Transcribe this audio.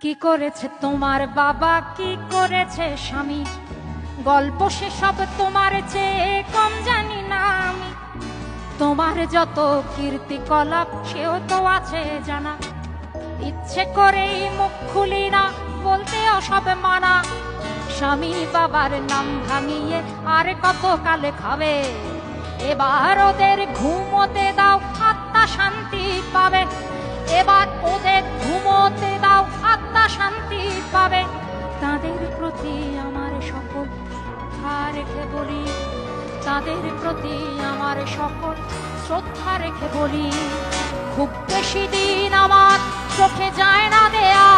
কি করেছে তোমার বাবা, কি করেছে স্বামী, গল্প সেসব তোমার চেয়ে কম জানি না আমি। তোমার যত কীর্তিকলাপ সেও তো আছে জানা, ইচ্ছে করেই মুখ খুলি না, বলতে সব মানা। স্বামী বাবার নাম ভাঙিয়ে আর কত কালে খাবে, এবার ওদের ঘুমোতে দাও, আত্মা শান্তি পাবে। এবার ওদের ঘুমোতে দাও, আত্মা শান্তি পাবে। তাদের প্রতি আমার সকল শ্রদ্ধা রেখে বলি, তাদের প্রতি আমার সকল শ্রদ্ধা রেখে বলি, খুব বেশি দিন আমার চোখে যায় না দেয়া